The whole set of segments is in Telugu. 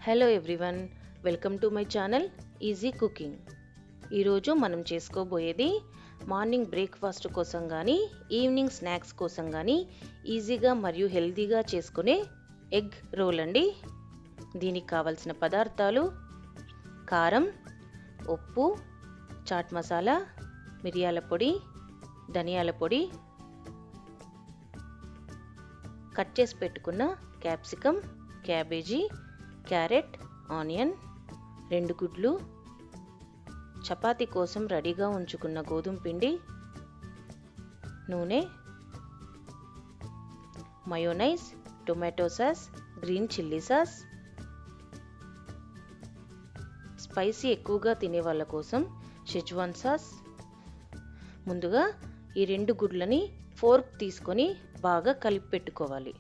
Hello everyone, welcome to my channel easy cooking. ఈరోజు మనం చేసుకోబోయేది మార్నింగ్ బ్రేక్ఫాస్ట్ కోసం కానీ ఈవినింగ్ స్నాక్స్ కోసం కానీ ఈజీగా మరియు హెల్తీగా చేసుకునే ఎగ్ రోల్ అండి. దీనికి కావలసిన పదార్థాలు: కారం, ఉప్పు, చాట్ మసాలా, మిరియాల పొడి, ధనియాల పొడి, కట్ చేసి పెట్టుకున్న క్యాప్సికమ్, క్యాబేజీ, క్యారెట్, ఆనియన్, 2 గుడ్లు, చపాతీ కోసం రెడీగా ఉంచుకున్న గోధుమ పిండి, నూనె, mayonnaise, tomato sauce, green chilli sauce, spicy ఎక్కువగా తినే వాళ్ళ కోసం షెజ్వాన్ సాస్. ముందుగా ఈ 2 గుడ్లని ఫోర్క్ తీసుకొని బాగా కలిపి పెట్టుకోవాలి.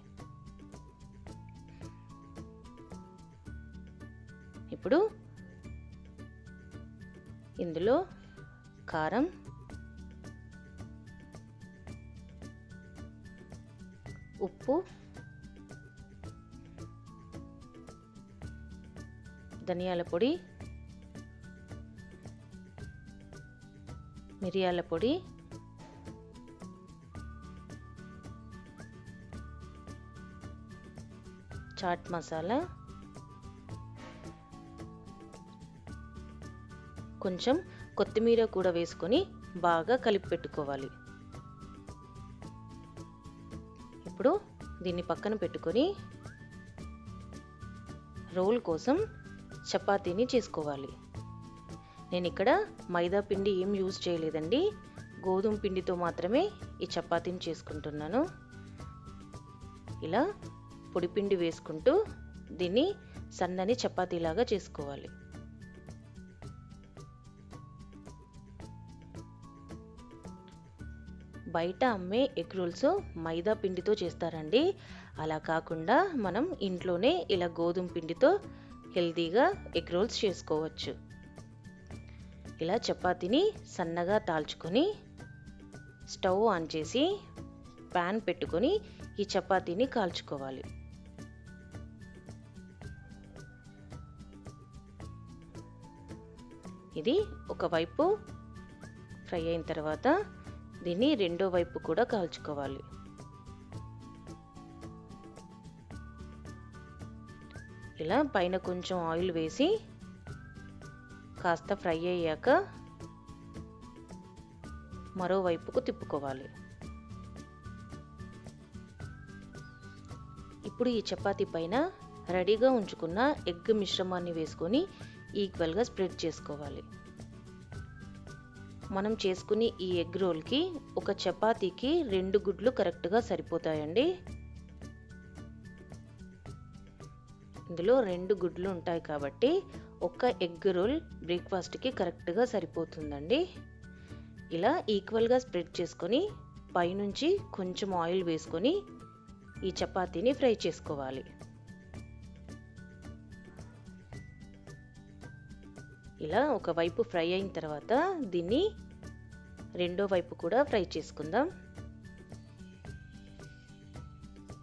ఇప్పుడు ఇందులో కారం, ఉప్పు, ధనియాల పొడి, మిరియాల పొడి, చాట్ మసాలా, కొంచెం కొత్తిమీర కూడా వేసుకొని బాగా కలిపి పెట్టుకోవాలి. ఇప్పుడు దీన్ని పక్కన పెట్టుకొని రోల్ కోసం చపాతీని చేసుకోవాలి. నేను ఇక్కడ మైదా పిండి ఏం యూజ్ చేయలేదండి, గోధుమ పిండితో మాత్రమే ఈ చపాతీని చేసుకుంటున్నాను. ఇలా పొడి పిండి వేసుకుంటూ దీన్ని సన్నని చపాతీలాగా చేసుకోవాలి. బయట అమ్మే ఎగ్ రోల్స్ మైదా పిండితో చేస్తారండి. అలా కాకుండా మనం ఇంట్లోనే ఇలా గోధుమ పిండితో హెల్తీగా ఎగ్ రోల్స్ చేసుకోవచ్చు. ఇలా చపాతీని సన్నగా తాల్చుకొని స్టవ్ ఆన్ చేసి ప్యాన్ పెట్టుకొని ఈ చపాతీని కాల్చుకోవాలి. ఇది ఒకవైపు ఫ్రై అయిన తర్వాత దీన్ని రెండో వైపు కూడా కాల్చుకోవాలి. ఇలా పైన కొంచెం ఆయిల్ వేసి కాస్త ఫ్రై అయ్యాక మరోవైపుకు తిప్పుకోవాలి. ఇప్పుడు ఈ చపాతీ పైన రెడీగా ఉంచుకున్న ఎగ్ మిశ్రమాన్ని వేసుకొని ఈక్వల్గా స్ప్రెడ్ చేసుకోవాలి. మనం చేసుకుని ఈ ఎగ్ రోల్కి ఒక చపాతీకి 2 గుడ్లు కరెక్ట్గా సరిపోతాయండి. ఇందులో 2 గుడ్లు ఉంటాయి కాబట్టి ఒక ఎగ్ రోల్ బ్రేక్ఫాస్ట్కి కరెక్ట్గా సరిపోతుందండి. ఇలా ఈక్వల్గా స్ప్రెడ్ చేసుకొని పైనుంచి కొంచెం ఆయిల్ వేసుకొని ఈ చపాతీని ఫ్రై చేసుకోవాలి. ఇలా ఒకవైపు ఫ్రై అయిన తర్వాత దీన్ని రెండో వైపు కూడా ఫ్రై చేసుకుందాం.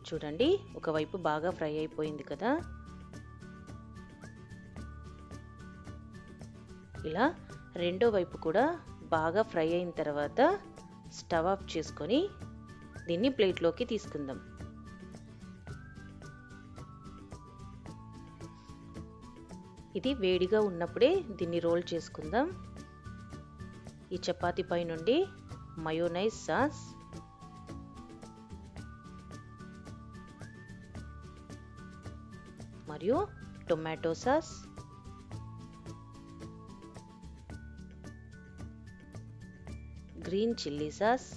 చూడండి, ఒకవైపు బాగా ఫ్రై అయిపోయింది కదా. ఇలా రెండో వైపు కూడా బాగా ఫ్రై అయిన తర్వాత స్టవ్ ఆఫ్ చేసుకొని దీన్ని ప్లేట్లోకి తీసుకుందాం. ఇది వేడిగా ఉన్నప్పుడే దీన్ని రోల్ చేసుకుందాం. ఈ చపాతీ పై నుండి మయోనైస్ సాస్, మరియు tomato sauce, green chilli sauce,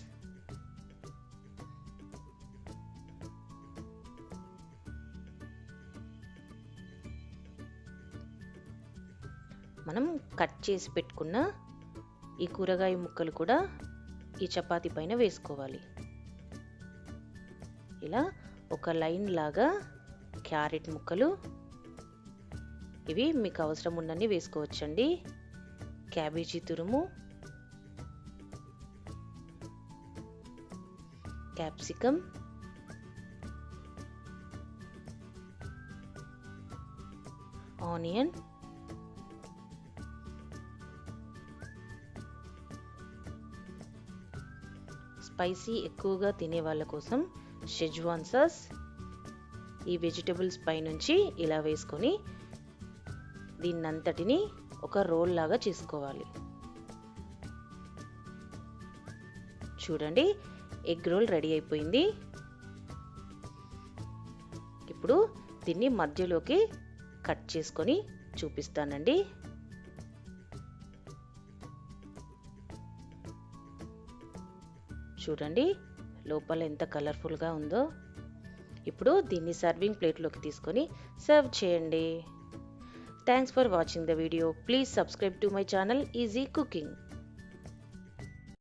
మనం కట్ చేసి పెట్టుకున్న ఈ కూరగాయ ముక్కలు కూడా ఈ చపాతీ పైన వేసుకోవాలి. ఇలా ఒక లైన్ లాగా క్యారెట్ ముక్కలు, ఇవి మీకు అవసరం ఉన్నన్ని వేసుకోవచ్చండి. క్యాబేజీ తురుము, క్యాప్సికమ్, ఆనియన్, స్పైసీ ఎక్కువగా తినే వాళ్ళ కోసం షెజ్వాన్ సాస్. ఈ వెజిటబుల్స్ పైనుంచి ఇలా వేసుకొని దీన్నంతటిని ఒక రోల్ లాగా చేసుకోవాలి. చూడండి, ఎగ్ రోల్ రెడీ అయిపోయింది. ఇప్పుడు దీన్ని మధ్యలోకి కట్ చేసుకొని చూపిస్తానండి. చూడండి లోపల ఎంత కలర్ఫుల్గా ఉందో. ఇప్పుడు దీన్ని సర్వింగ్ ప్లేట్లోకి తీసుకొని సర్వ్ చేయండి. Thanks for watching the video. Please subscribe to my channel easy cooking.